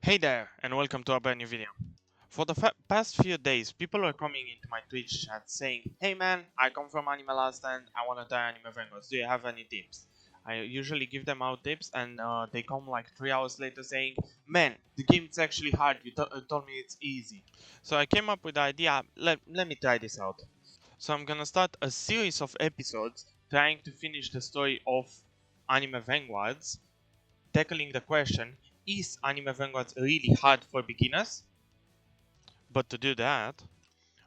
Hey there, and welcome to a brand new video. For the past few days, people are coming into my Twitch chat saying, "Hey man, I come from Anime Last and I wanna try Anime Vanguards. Do you have any tips?" I usually give them out tips, and they come like 3 hours later saying, "Man, the game is actually hard. You told me it's easy." So I came up with the idea. Let me try this out. So I'm gonna start a series of episodes trying to finish the story of Anime Vanguards, tackling the question, is Anime Vanguards really hard for beginners? But to do that,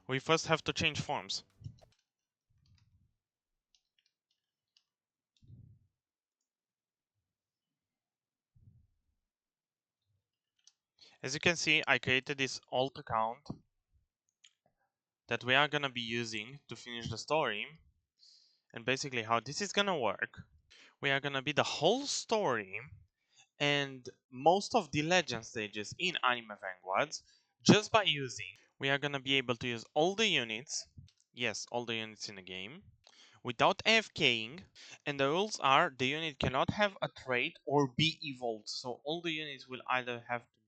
we first have to change forms. As you can see, I created this alt account that we are gonna be using to finish the story. And basically how this is gonna work, we are gonna be the whole story and most of the legend stages in Anime Vanguards just by using. We are gonna be able to use all the units, yes, all the units in the game, without AFKing, and the rules are the unit cannot have a trait or be evolved. So all the units will either have to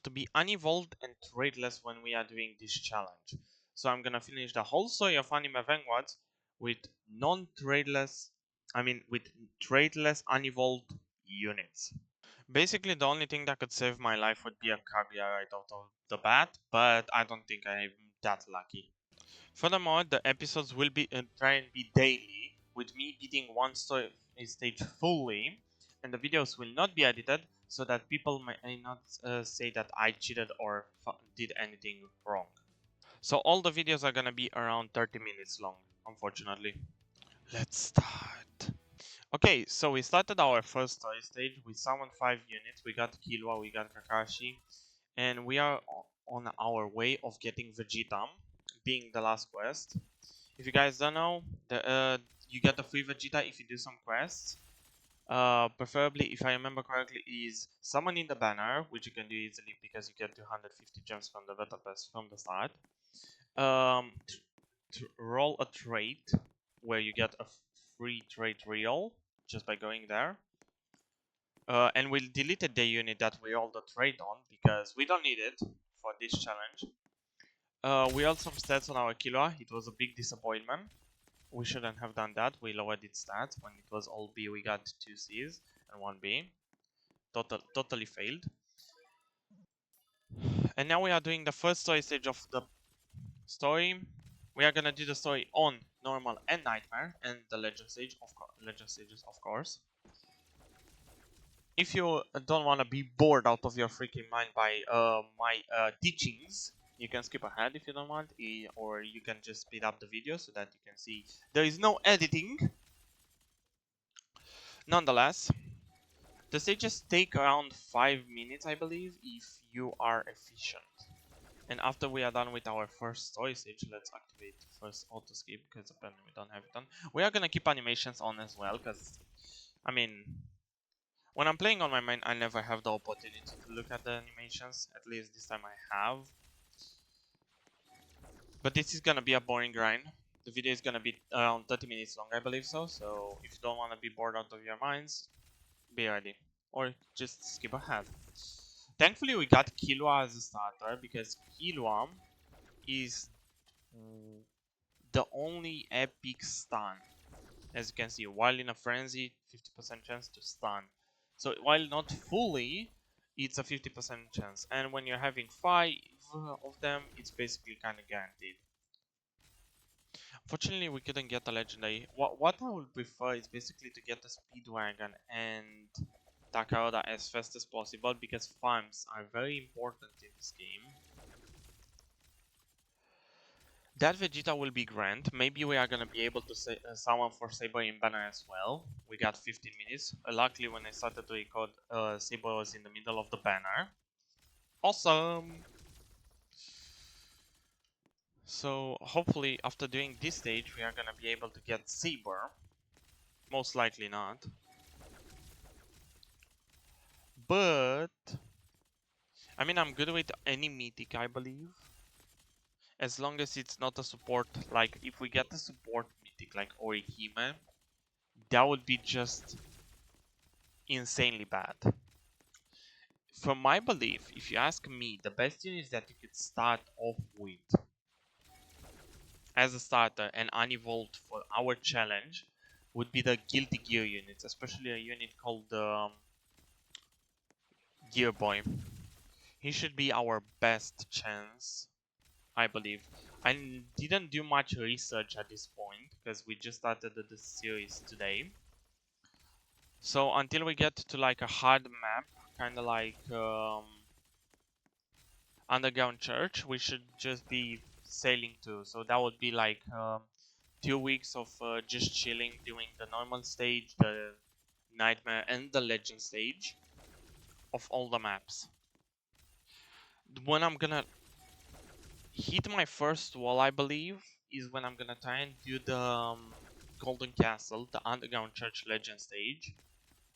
be unevolved and traitless when we are doing this challenge. So I'm gonna finish the whole story of Anime Vanguards with with traitless unevolved units. Basically, the only thing that could save my life would be a Kaguya right out of the bat, but I don't think I'm that lucky. Furthermore, the episodes will be try and be daily, with me beating one story stage fully, and the videos will not be edited, so that people may not say that I cheated or did anything wrong. So all the videos are gonna be around 30 minutes long, unfortunately. Let's start. Okay, so we started our first story stage. We summoned 5 units. We got Killua, we got Kakashi, and we are on our way of getting Vegeta, being the last quest. If you guys don't know, you get the free Vegeta if you do some quests. Preferably, if I remember correctly, is summoning the banner, which you can do easily because you get 250 gems from the battle pass from the start. To roll a trait, where you get a free trait reel just by going there. And we'll delete the unit that we rolled the trait on because we don't need it for this challenge. We rolled some stats on our Killua. It was a big disappointment. We shouldn't have done that. We lowered its stats. When it was all B, we got 2 C's and 1 B. Totally failed. And now we are doing the first story stage of the story. We are gonna do the story on normal and nightmare and the legend stage, legend stages, of course. If you don't want to be bored out of your freaking mind by my teachings, you can skip ahead if you don't want, or you can just speed up the video so that you can see there is no editing. Nonetheless, the stages take around 5 minutes, I believe, if you are efficient. And after we are done with our first story stage, let's activate first auto skip because apparently we don't have it done. We are gonna keep animations on as well because, I mean, when I'm playing on my main, I never have the opportunity to look at the animations. At least this time I have. But this is gonna be a boring grind. The video is gonna be around 30 minutes long, I believe so. So if you don't wanna be bored out of your minds, be ready. Or just skip ahead. Thankfully we got Killua as a starter because Killua is the only epic stun. As you can see, while in a frenzy, 50% chance to stun. So while not fully, it's a 50% chance. And when you're having 5 of them, it's basically kind of guaranteed. Unfortunately, we couldn't get a legendary. What I would prefer is basically to get the Speedwagon and Takaroda as fast as possible because farms are very important in this game. That Vegeta will be grand. Maybe we are gonna be able to summon for Saber in banner as well. We got 15 minutes. Luckily, when I started to record, Saber was in the middle of the banner. Awesome! So hopefully, after doing this stage, we are gonna be able to get Saber. Most likely not. But I mean, I'm good with any mythic, I believe. As long as it's not a support, like if we get a support mythic like Orihime, that would be just insanely bad. from my belief, if you ask me, the best units that you could start off with as a starter and unevolved for our challenge would be the Guilty Gear units, especially a unit called Gear Boy. He should be our best chance, I believe. I didn't do much research at this point because we just started the series today. So until we get to like a hard map, kind of like Underground Church, we should just be sailing to. So that would be like 2 weeks of just chilling, doing the normal stage, the Nightmare, and the Legend stage of all the maps. When I'm gonna hit my first wall, I believe, is when I'm gonna try and do the Golden Castle, the Underground Church Legend stage,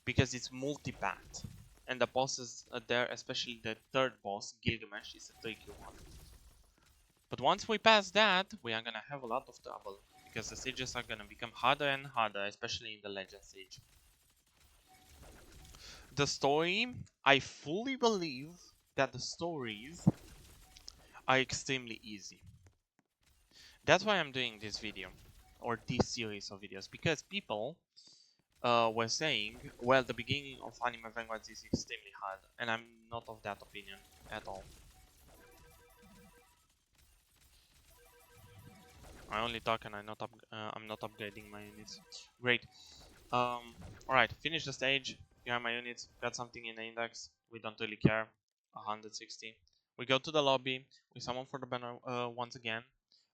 because it's multi-path. And the bosses are there, especially the third boss, Gilgamesh, is a tricky one. But once we pass that, we are gonna have a lot of trouble, because the stages are gonna become harder and harder, especially in the Legend stage. The story, I fully believe that the stories are extremely easy. That's why I'm doing this video, or this series of videos, because people were saying, well, the beginning of Anime Vanguards is extremely hard, and I'm not of that opinion at all. I only talk and I'm not upgrading my units. Great. Alright, finish the stage. Here are my units. Got something in the index. We don't really care. 160. We go to the lobby. We summon for the banner once again.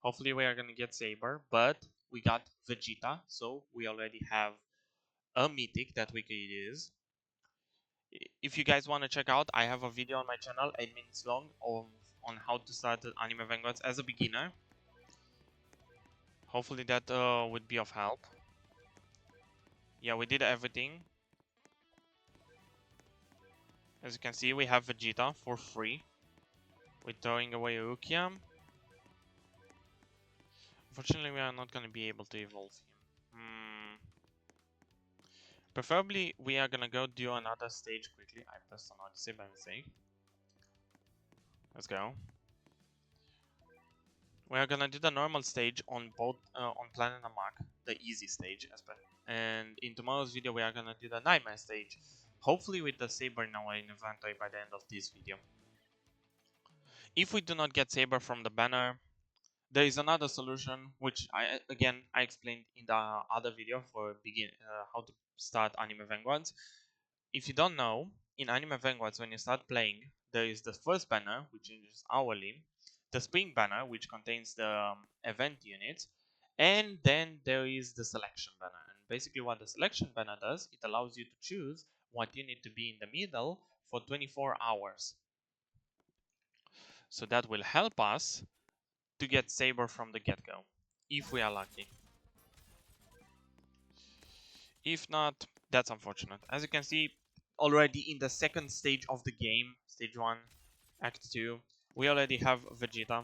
Hopefully we are gonna get Saber, but we got Vegeta, so we already have a mythic that we could use. If you guys want to check out, I have a video on my channel, 8 minutes long, on how to start Anime Vanguards as a beginner. Hopefully that would be of help. Yeah, we did everything. As you can see, we have Vegeta for free. We're throwing away Rukia. Unfortunately, we are not going to be able to evolve him. Preferably, we are going to go do another stage quickly. I pressed on Odyssey by mistake. Let's go. We are going to do the normal stage on both on Planet Namak, the easy stage. And in tomorrow's video, we are going to do the Nightmare stage. Hopefully with the Saber in our inventory by the end of this video. If we do not get Saber from the banner, there is another solution, which I explained in the other video for how to start Anime Vanguards. If you don't know, in Anime Vanguards, when you start playing, there is the first banner, which is hourly, the spring banner, which contains the event units, and then there is the selection banner. And basically what the selection banner does, it allows you to choose what unit to be in the middle for 24 hours. So that will help us to get Saber from the get-go, if we are lucky. If not, that's unfortunate. As you can see, already in the second stage of the game, stage 1, act 2, we already have Vegeta,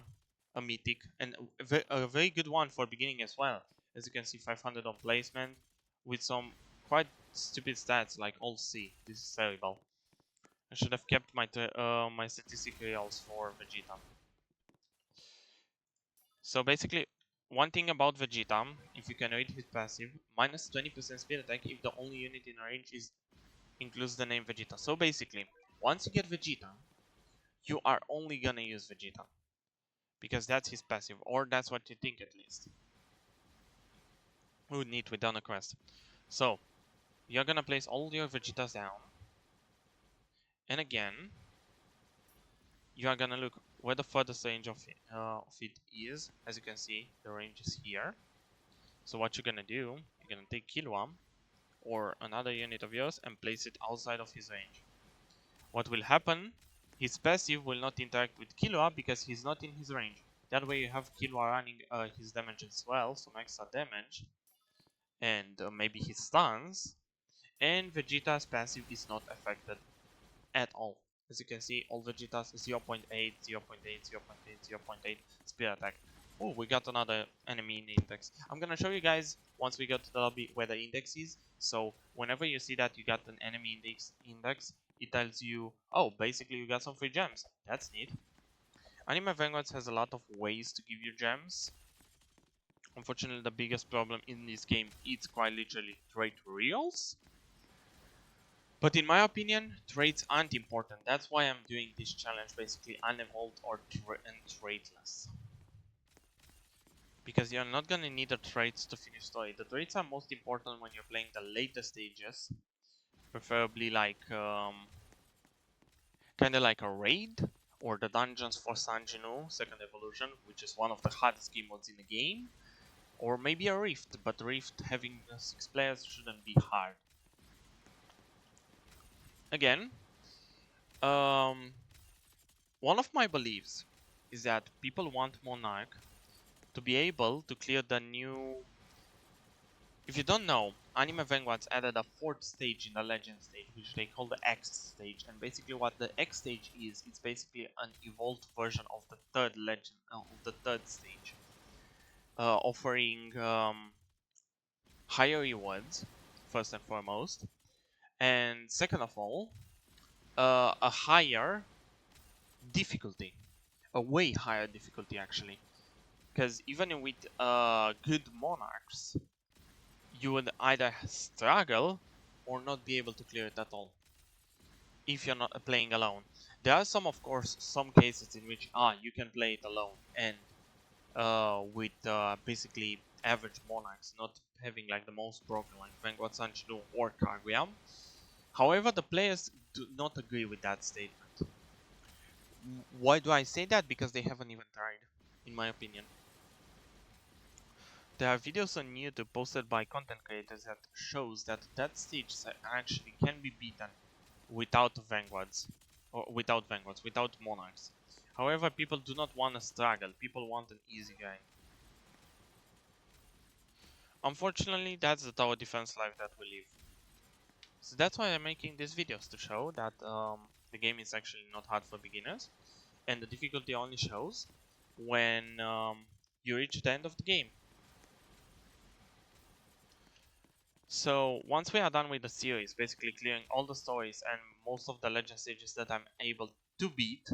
a mythic, and a very good one for beginning as well. As you can see, 500 on placement, with some quite stupid stats like all C. This is terrible. I should have kept my my statistic reals for Vegeta. So basically, one thing about Vegeta, if you can read his passive, minus 20% speed attack if the only unit in range includes the name Vegeta. So basically, once you get Vegeta, you are only gonna use Vegeta. Because that's his passive, or that's what you think at least. We would need with done a quest. So, you're gonna place all your Vegetas down. And again, you are gonna look where the furthest range of it is. As you can see, the range is here. So what you're gonna do, you're gonna take Killua or another unit of yours and place it outside of his range. What will happen, his passive will not interact with Killua because he's not in his range. That way you have Killua running his damage as well, some extra damage, and maybe his stuns, and Vegeta's passive is not affected at all. As you can see, all Vegeta's 0.8, 0.8, 0.8, 0.8 speed attack. Oh, we got another enemy in the index. I'm gonna show you guys once we go to the lobby where the index is. So whenever you see that you got an enemy index, it tells you, oh, basically you got some free gems. That's neat. Anime Vanguards has a lot of ways to give you gems. Unfortunately, the biggest problem in this game is quite literally trade reels. But in my opinion, trades aren't important. That's why I'm doing this challenge, basically unevolved or tradeless. Because you're not gonna need the trades to finish story. The trades are most important when you're playing the later stages, preferably like kind of like a raid or the dungeons for Sanjinu Second Evolution, which is one of the hardest game modes in the game, or maybe a rift. But rift having 6 players shouldn't be hard. Again, one of my beliefs is that people want Monarch to be able to clear the new... If you don't know, Anime Vanguards added a 4th stage in the Legend stage, which they call the ekse stage. And basically what the ekse stage is, it's basically an evolved version of the 3rd Legend, of the 3rd stage. Offering higher rewards, first and foremost. And second of all, a higher difficulty. A way higher difficulty, actually. Because even with good monarchs, you would either struggle or not be able to clear it at all if you're not playing alone. There are some, of course, some cases in which you can play it alone and with basically average monarchs, not having like the most broken like Vanguard, Sanchido or Kaguya. However, the players do not agree with that statement. Why do I say that? Because they haven't even tried, in my opinion. There are videos on YouTube posted by content creators that shows that stage actually can be beaten without Vanguards, without Monarchs. However, people do not want to struggle, people want an easy game. Unfortunately, that's the tower defense life that we live. So that's why I'm making these videos, to show that the game is actually not hard for beginners, and the difficulty only shows when you reach the end of the game. So once we are done with the series, basically clearing all the stories and most of the legend stages that I'm able to beat,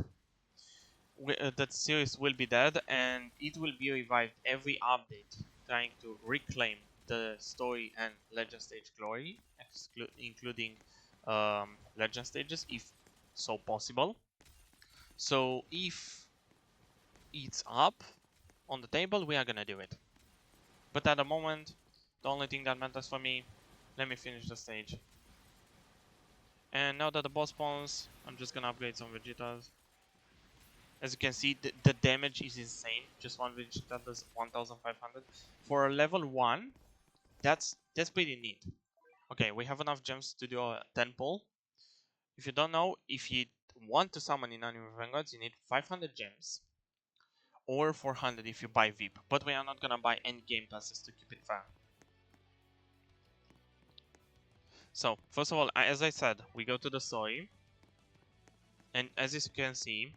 that series will be dead and it will be revived every update, trying to reclaim the story and legend stage glory, including legend stages if so possible. So if it's up on the table, we are gonna do it. But at the moment, the only thing that matters for me, let me finish the stage. And now that the boss spawns, I'm just gonna upgrade some Vegetas. As you can see, the damage is insane. Just one Vegeta does 1500. For a level 1, that's pretty neat. Okay, we have enough gems to do a 10 pull. If you don't know, if you want to summon in Anime Vanguards, you need 500 gems. Or 400 if you buy VIP. But we are not gonna buy any game passes to keep it fair. So, first of all, as I said, we go to the story. And as you can see,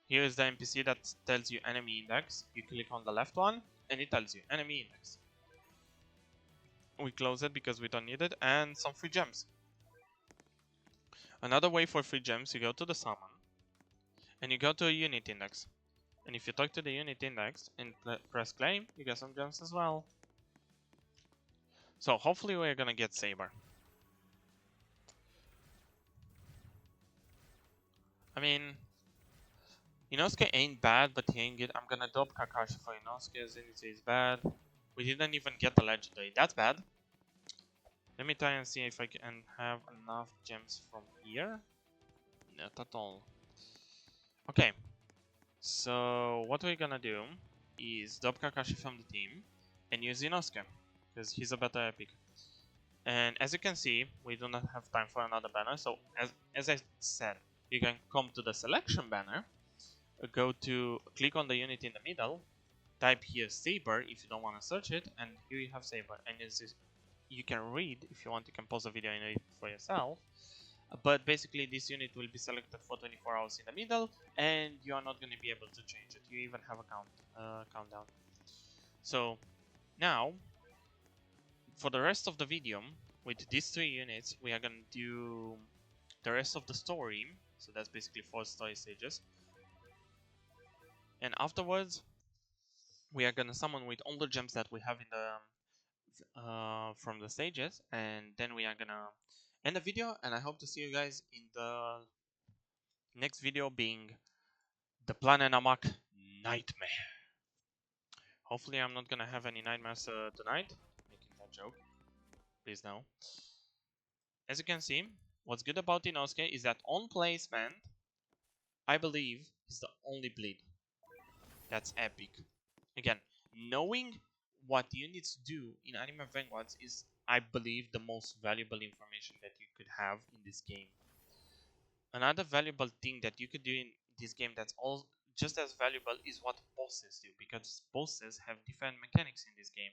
here is the NPC that tells you enemy index. You click on the left one, and it tells you enemy index. We close it because we don't need it, and some free gems. Another way for free gems, you go to the summon, and you go to a unit index. And if you talk to the unit index and press claim, you get some gems as well. So hopefully we're gonna get Saber. I mean, Inosuke ain't bad, but he ain't good. I'm gonna drop Kakashi for Inosuke, Zenitsu is bad. We didn't even get the legendary, that's bad. Let me try and see if I can have enough gems from here. Not at all. Okay, so what we're gonna do is drop Kakashi from the team and use Inosuke, because he's a better epic. And as you can see, we do not have time for another banner, so as I said, you can come to the selection banner, go to click on the unit in the middle, type here Saber if you don't want to search it, and here you have Saber. And you can read, if you want, you can pause the video and read for yourself. But basically, this unit will be selected for 24 hours in the middle, and you are not going to be able to change it. You even have a countdown. So now, for the rest of the video, with these 3 units, we are going to do the rest of the story. So that's basically 4 story stages. And afterwards, we are gonna summon with all the gems that we have in the from the stages, and then we are gonna end the video. And I hope to see you guys in the next video, being the Planet Namak Nightmare. Hopefully, I'm not gonna have any nightmares tonight. Making that joke, please no. As you can see, what's good about Inosuke is that on placement, I believe, is the only bleed. That's epic. Again, knowing what units do in Anime Vanguards is, I believe, the most valuable information that you could have in this game. Another valuable thing that you could do in this game that's all just as valuable is what bosses do, because bosses have different mechanics in this game.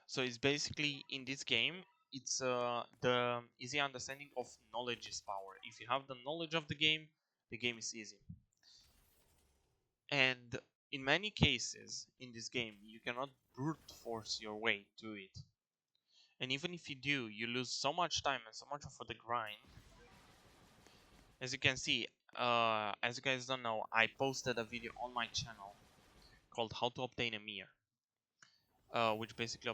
So it's basically, in this game, it's the easy understanding of knowledge is power. If you have the knowledge of the game is easy. And in many cases in this game, you cannot brute force your way to it. And even if you do, you lose so much time and so much of the grind. As you can see, as you guys don't know, I posted a video on my channel called How to Obtain a Mir, which basically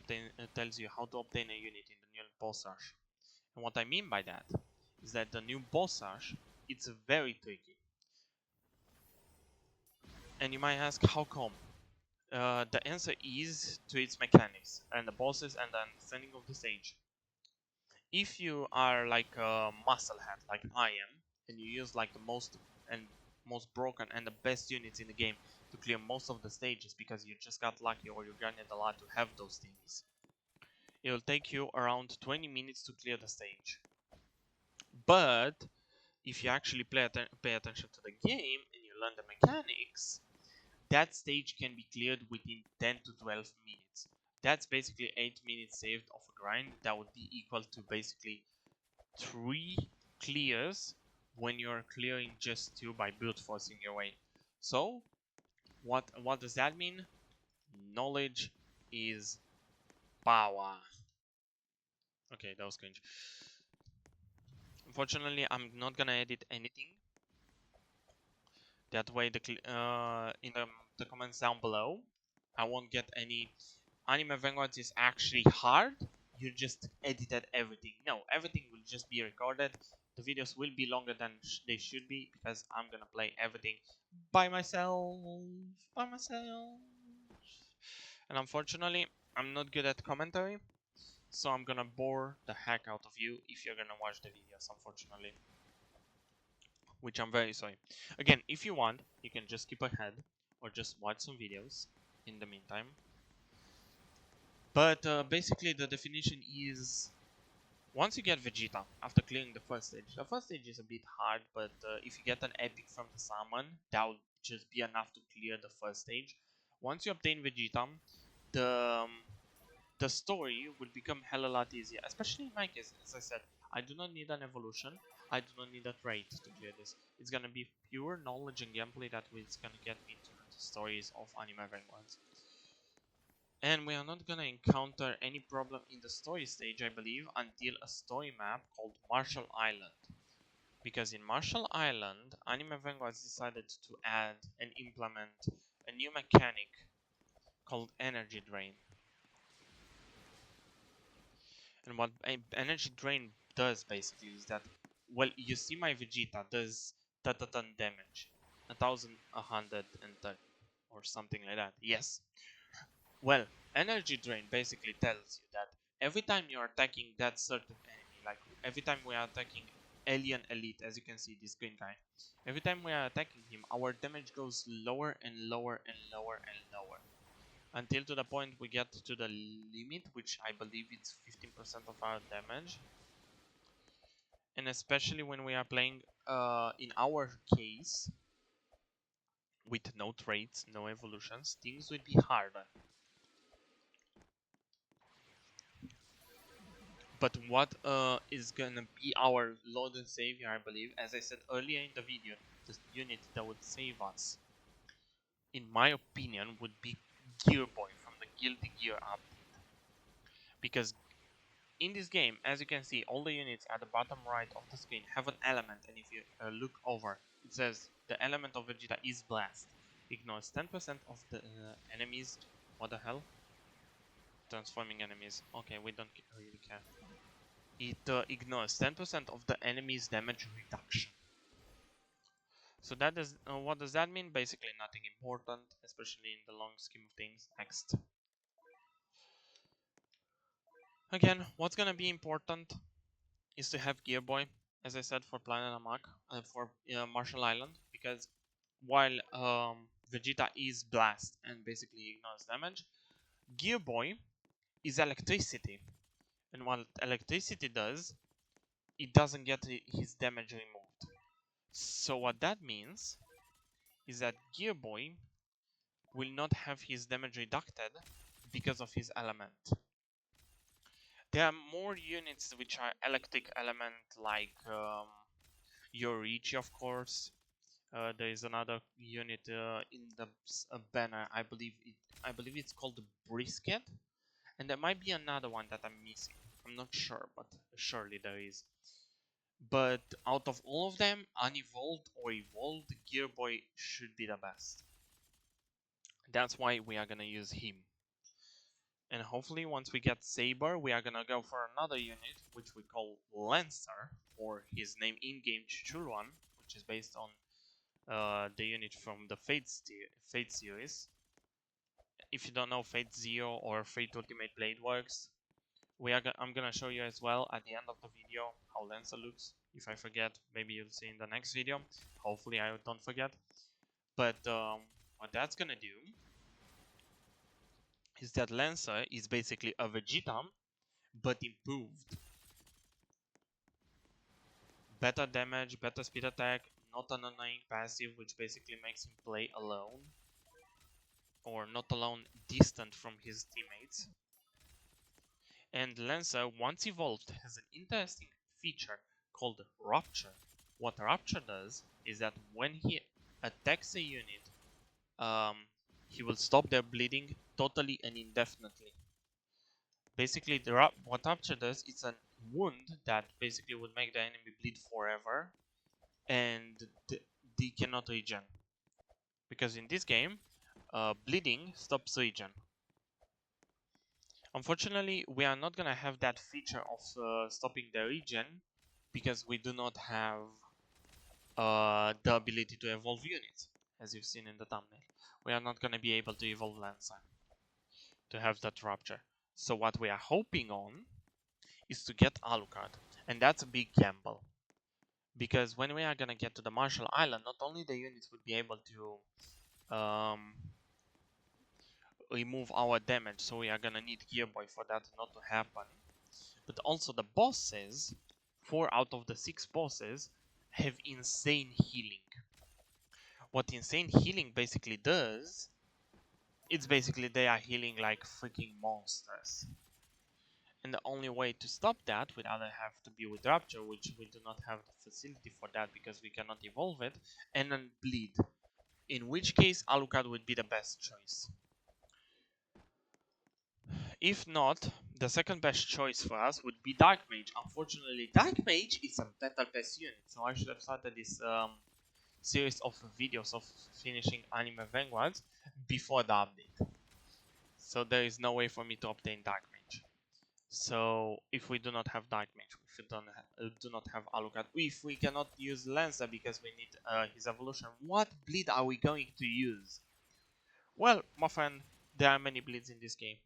tells you how to obtain a unit in the new boss rush. And what I mean by that is that the new boss rush, it's very tricky. And you might ask, how come? The answer is to its mechanics and the bosses and the understanding of the stage. If you are like a musclehead like I am, and you use like the most broken and the best units in the game to clear most of the stages because you just got lucky or you grinded a lot to have those things, it will take you around 20 minutes to clear the stage. But if you actually pay attention to the game and you learn the mechanics, that stage can be cleared within 10 to 12 minutes. That's basically 8 minutes saved of a grind. That would be equal to basically 3 clears when you're clearing just 2 by brute forcing your way. So, what does that mean? Knowledge is power. Okay, that was cringe. Unfortunately, I'm not gonna edit anything. That way, in the comments down below, I won't get any Anime Vanguards is actually hard. You just edited everything. No, everything will just be recorded. The videos will be longer than they should be because I'm gonna play everything by myself. By myself. And unfortunately, I'm not good at commentary. So I'm gonna bore the heck out of you if you're gonna watch the videos, unfortunately. Which I'm very sorry. Again, if you want, you can just skip ahead or just watch some videos in the meantime. But basically the definition is, once you get Vegeta after clearing the first stage is a bit hard, but if you get an epic from the summon, that would just be enough to clear the first stage. Once you obtain Vegeta, the the story will become hella lot easier, especially in my case. As I said, I do not need an evolution, I do not need a trait to clear this. It's gonna be pure knowledge and gameplay that is gonna get me to the stories of Anime Vanguards. And we are not gonna encounter any problem in the story stage, I believe, until a story map called Marshall Island. Because in Marshall Island, Anime Vanguards decided to add and implement a new mechanic called Energy Drain. And what Energy Drain does basically is that, well, you see my Vegeta does ton damage, 1130 or something like that. Yes. Well, Energy Drain basically tells you that every time you're attacking that certain enemy, like every time we are attacking Alien Elite, as you can see, this green guy, every time we are attacking him, our damage goes lower and lower and lower and lower. Until to the point we get to the limit, which I believe it's 15% of our damage. And especially when we are playing, in our case, with no traits, no evolutions, things would be harder. But what is gonna be our Lord and Savior, I believe, as I said earlier in the video, the unit that would save us, in my opinion, would be Gear Boy from the Guilty Gear update. Because in this game, as you can see, all the units at the bottom right of the screen have an element, and if you look over, it says the element of Vegeta is Blast. Ignores 10% of the enemies. What the hell? Transforming enemies. Okay, we don't really care. It ignores 10% of the enemy's damage reduction. So that is what does that mean? Basically nothing important, especially in the long scheme of things. Next. Again, what's gonna be important is to have Gear Boy, as I said, for Planet Amak and for Marshall Island, because while Vegeta is Blast and basically ignores damage, Gear Boy is electricity, and what electricity does, it doesn't get his damage removed. So what that means is that Gear Boy will not have his damage reducted because of his element. There are more units which are electric element, like Yorichi, of course. There is another unit in the banner. I believe it's called the Brisket, and there might be another one that I'm missing. I'm not sure, but surely there is. But out of all of them, unevolved or evolved, Gear Boy should be the best. That's why we are gonna use him. And hopefully once we get Saber, we are gonna go for another unit, which we call Lancer, or his name in-game Chuchuruan, which is based on the unit from the Fate series. If you don't know Fate Zero or Fate Ultimate Blade works, I'm gonna show you as well at the end of the video how Lancer looks. If I forget, maybe you'll see in the next video. Hopefully I don't forget. But what that's gonna do is that Lancer is basically a Vegeta, but improved. Better damage, better speed attack, not an annoying passive, which basically makes him play alone. Or not alone, distant from his teammates. And Lancer, once evolved, has an interesting feature called Rupture. What Rupture does is that when he attacks a unit, he will stop their bleeding totally and indefinitely. Basically, what Rupture does is a wound that basically would make the enemy bleed forever, and they cannot regen. Because in this game, bleeding stops regen. Unfortunately, we are not gonna have that feature of stopping the regen because we do not have the ability to evolve units, as you've seen in the thumbnail. We are not gonna be able to evolve Lancer to have that Rupture. So what we are hoping on is to get Alucard, and that's a big gamble. Because when we are gonna get to the Marshall Island, not only the units would be able to remove our damage, so we are gonna need Gear Boy for that not to happen, but also the bosses, 4 out of the 6 bosses, have insane healing. What insane healing basically does, it's basically they are healing like freaking monsters. And the only way to stop that would either have to be with Rapture, which we do not have the facility for that because we cannot evolve it, and then Bleed. In which case Alucard would be the best choice. If not, the second best choice for us would be Dark Mage. Unfortunately, Dark Mage is a better best unit, so I should have started this series of videos of finishing Anime Vanguards before the update. So there is no way for me to obtain Dark Mage. So if we do not have Dark Mage, if we do not have Alucard, if we cannot use Lancer because we need his evolution, what bleed are we going to use? Well, my friend, there are many bleeds in this game.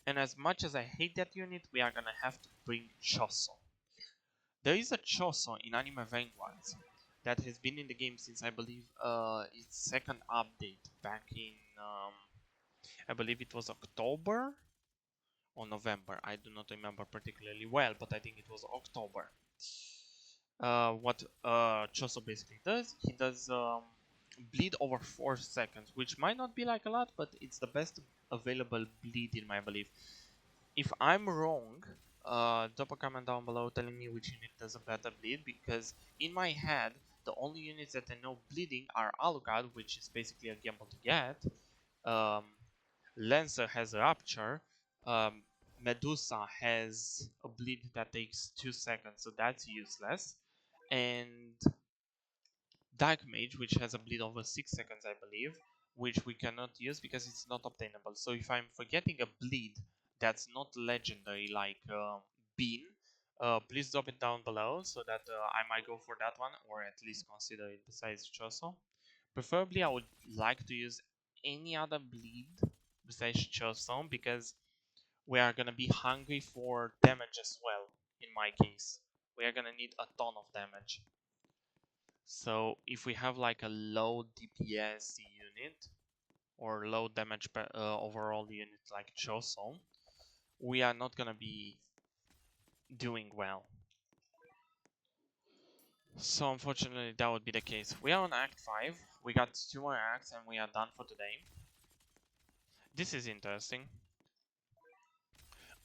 And as much as I hate that unit, we are gonna have to bring Choso. There is a Choso in Anime Vanguards that has been in the game since I believe its second update back in I believe it was October or November. I do not remember particularly well, but I think it was October. What Choso basically does, he does bleed over 4 seconds, which might not be like a lot, but it's the best available bleed in my belief. If I'm wrong, drop a comment down below telling me which unit does a better bleed, because in my head, the only units that I know bleeding are Alucard, which is basically a gamble to get. Lancer has Rupture. Medusa has a bleed that takes 2 seconds, so that's useless. And Dark Mage, which has a bleed over 6 seconds, I believe, which we cannot use because it's not obtainable. So if I'm forgetting a bleed that's not legendary like Bean, please drop it down below so that I might go for that one, or at least consider it besides Choso. Preferably, I would like to use any other bleed besides Choso because we are gonna be hungry for damage as well. In my case, we are gonna need a ton of damage. So if we have like a low DPS unit or low damage overall unit like Choson, we are not gonna be doing well. So unfortunately that would be the case. We are on Act 5, we got 2 more acts and we are done for today. This is interesting.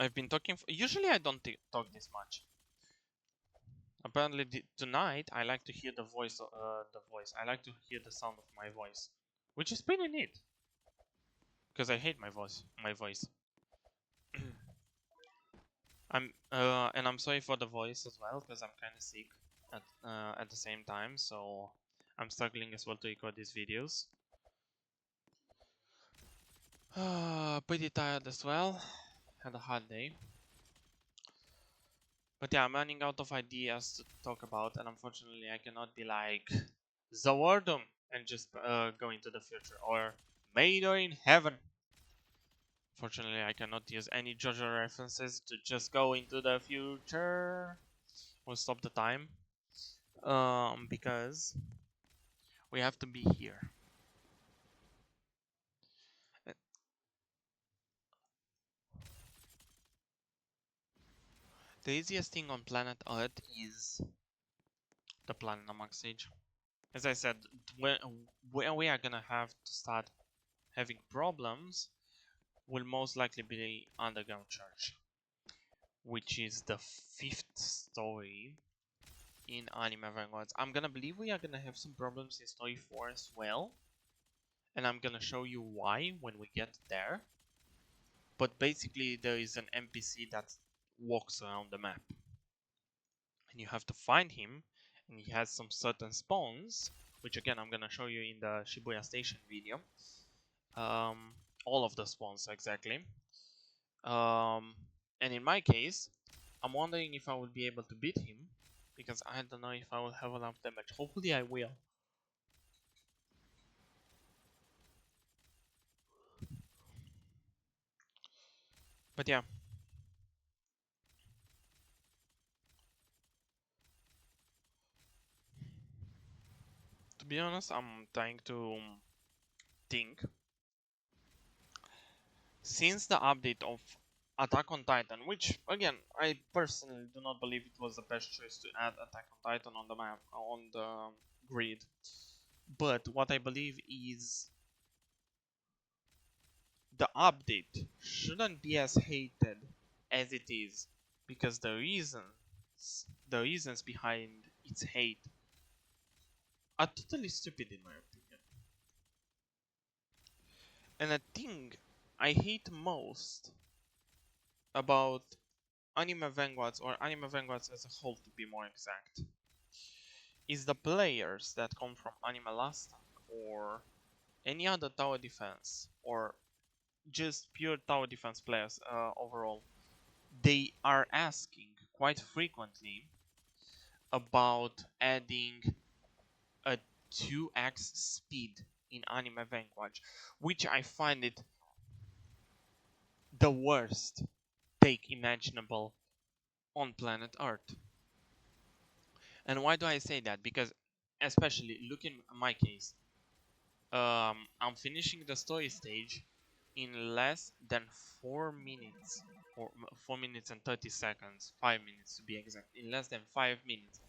I've been talking, usually I don't talk this much. Apparently tonight I like to hear the voice. I like to hear the sound of my voice, which is pretty neat. Because I hate my voice. I'm sorry for the voice as well, because I'm kind of sick at the same time, so I'm struggling as well to record these videos. Pretty tired as well. Had a hard day. But yeah, I'm running out of ideas to talk about, and unfortunately I cannot be like Zawardum and just go into the future, or Mater in Heaven. Fortunately, I cannot use any JoJo references to just go into the future. We'll stop the time. Because we have to be here. The easiest thing on planet Earth is the Platinum stage. As I said, where we are gonna have to start having problems will most likely be the Underground Church, which is the 5th story in Anime Vanguards. I'm gonna believe we are gonna have some problems in story 4 as well, and I'm gonna show you why when we get there. But basically there is an NPC that walks around the map, and you have to find him, and he has some certain spawns, which again I'm gonna show you in the Shibuya Station video. All of the spawns exactly. And in my case, I'm wondering if I will be able to beat him, because I don't know if I will have enough damage. Hopefully I will. But yeah. To be honest, I'm trying to think. Since the update of Attack on Titan, which again I personally do not believe it was the best choice to add Attack on Titan on the map, on the grid, but what I believe is the update shouldn't be as hated as it is, because the reasons behind its hate are totally stupid in my opinion. And the thing I hate most about Anime Vanguards, or Anime Vanguards as a whole to be more exact, is the players that come from Anime Last or any other tower defense, or just pure tower defense players overall. They are asking quite frequently about adding a 2x speed in Anime Vanguard, which I find it the worst take imaginable on planet Earth. And why do I say that? Because especially look in my case, I'm finishing the story stage in less than 4 minutes, or 4 minutes and 30 seconds, 5 minutes to be exact, in less than 5 minutes.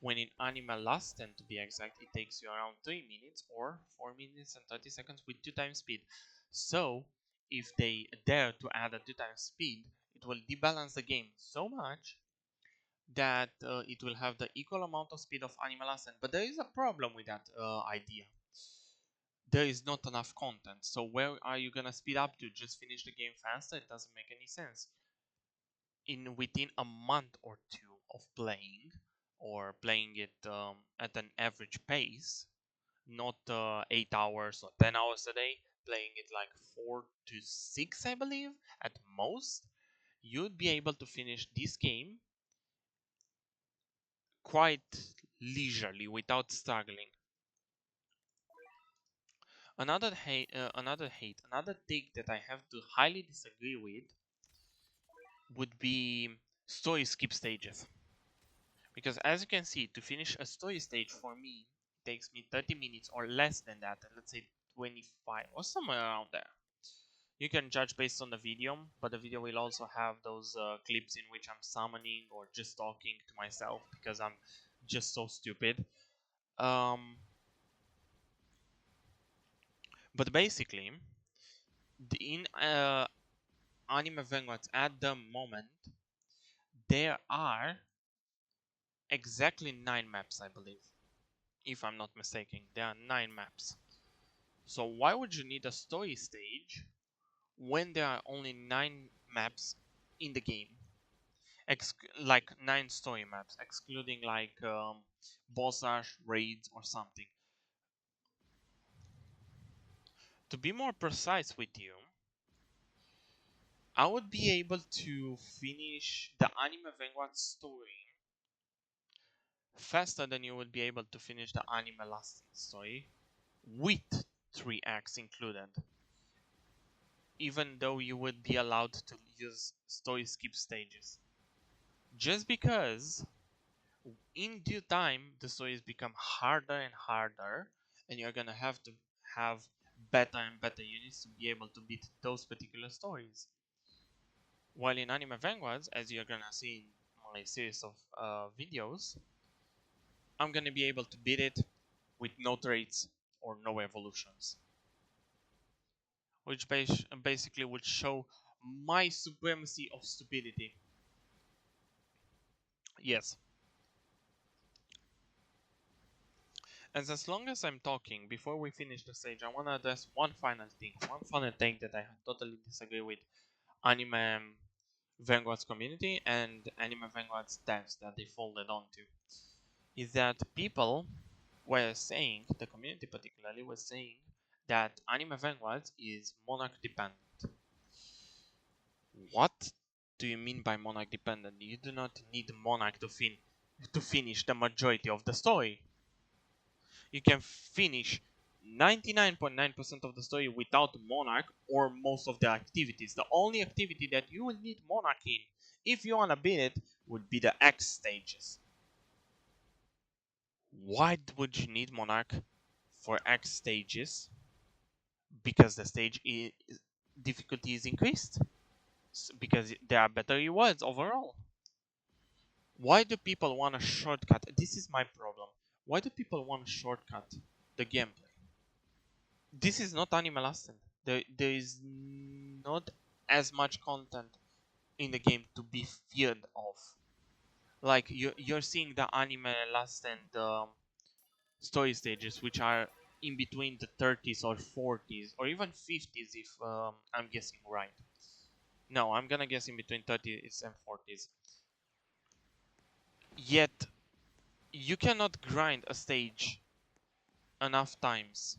When in Anime Last 10 to be exact, it takes you around 3 minutes or 4 minutes and 30 seconds with 2 times speed. So if they dare to add a 2 times speed, it will debalance the game so much that it will have the equal amount of speed of Animal Ascent. But there is a problem with that idea. There is not enough content. So where are you gonna speed up to? Just finish the game faster? It doesn't make any sense. in within a month or two of playing, or playing it at an average pace, not 8 hours or 10 hours a day, playing it like 4 to 6, I believe, at most, you'd be able to finish this game quite leisurely without struggling. Another take that I have to highly disagree with would be story skip stages. Because as you can see, to finish a story stage for me, it takes me 30 minutes or less than that, let's say 25 or somewhere around there. You can judge based on the video, but the video will also have those clips in which I'm summoning or just talking to myself because I'm just so stupid. Um, but basically, in Anime Vanguards at the moment, there are exactly 9 maps, I believe. If I'm not mistaken, there are 9 maps. So why would you need a story stage when there are only 9 maps in the game? Like 9 story maps, excluding like boss rush, raids, or something. To be more precise with you, I would be able to finish the Anime Vanguard story faster than you would be able to finish the Anime Last story with 3 acts included, even though you would be allowed to use story skip stages. Just because in due time the stories become harder and harder, and you're gonna have to have better and better units to be able to beat those particular stories. While in Anime Vanguards, as you're gonna see in my series of videos, I'm gonna be able to beat it with no traits or no evolutions, which basically would show my supremacy of stupidity. Yes. And as long as I'm talking, before we finish the stage, I want to address one final thing that I totally disagree with Anime Vanguard's community and Anime Vanguard's devs that they folded onto. Is that people were saying, the community particularly was saying, that Anime Vanguards is monarch dependent. What do you mean by monarch dependent? You do not need monarch to finish the majority of the story. You can finish 99.9% of the story without monarch or most of the activities. The only activity that you will need monarch in, if you want to beat it, would be the ekse stages. Why would you need monarch for ekse stages? Because the stage difficulty is increased, because there are better rewards overall. Why do people want a shortcut? This is my problem. Why do people want to shortcut the gameplay? This is not Anime Last Stand. There is not as much content in the game to be feared of. Like you're seeing the Anime Last Stand story stages, which are in between the 30s or 40s or even 50s, if I'm guessing right. No, I'm gonna guess in between 30s and 40s. Yet you cannot grind a stage enough times.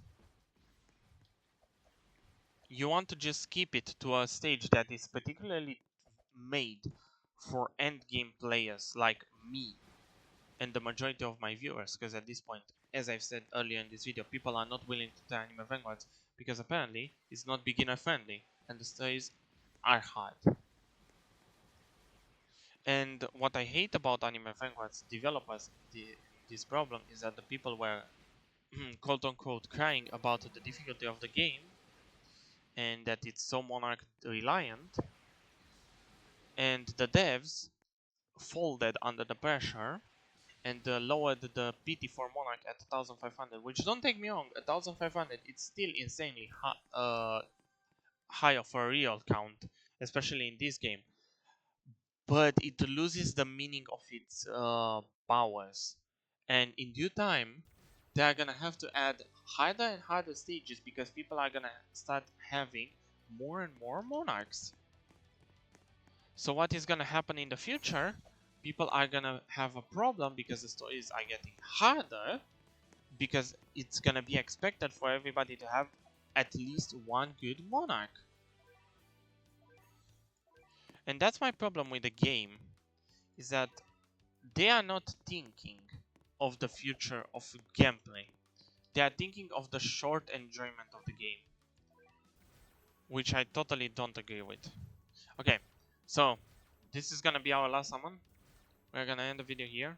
You want to just keep it to a stage that is particularly made for endgame players like me and the majority of my viewers, because at this point, as I've said earlier in this video, people are not willing to try Anime Vanguards because apparently it's not beginner friendly and the stories are hard. And what I hate about Anime Vanguard's developers, this problem, is that the people were quote unquote crying about the difficulty of the game and that it's so monarch reliant, and the devs folded under the pressure and lowered the PT for Monarch at 1500, which, don't take me wrong, 1500 it's still insanely high of a real count, especially in this game, but it loses the meaning of its powers, and in due time they are gonna have to add harder and harder stages because people are gonna start having more and more monarchs. So what is gonna happen in the future? People are gonna have a problem because the stories are getting harder, because it's gonna be expected for everybody to have at least one good monarch. And that's my problem with the game, is that they are not thinking of the future of gameplay. They are thinking of the short enjoyment of the game, which I totally don't agree with. Okay, so this is gonna be our last summon. We're gonna end the video here.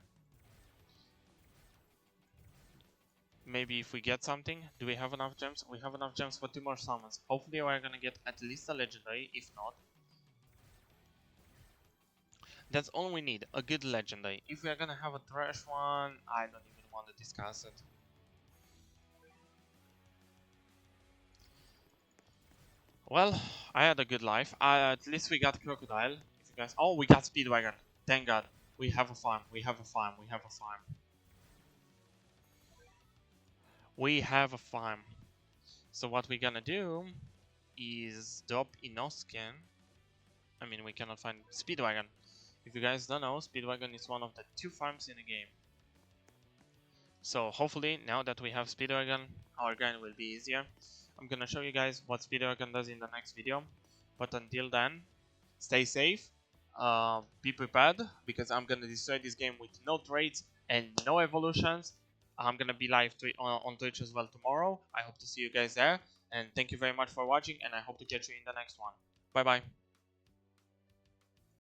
Maybe if we get something. Do we have enough gems? We have enough gems for 2 more summons. Hopefully we're gonna get at least a legendary. If not, that's all we need, a good legendary. If we're gonna have a trash one, I don't even want to discuss it. Well, I had a good life. At least we got crocodile. If you guys, oh, we got speedwagon. Thank God. We have a farm. We have a farm. We have a farm. We have a farm. So what we're gonna do is drop Inoscan. I mean, we cannot find speedwagon. If you guys don't know, speedwagon is one of the 2 farms in the game. So hopefully, now that we have speedwagon, our grind will be easier. I'm gonna show you guys what speedwagon does in the next video. But until then, stay safe, be prepared, because I'm gonna destroy this game with no trades and no evolutions. I'm gonna be live on Twitch as well tomorrow. I hope to see you guys there, and thank you very much for watching, and I hope to catch you in the next one. Bye bye.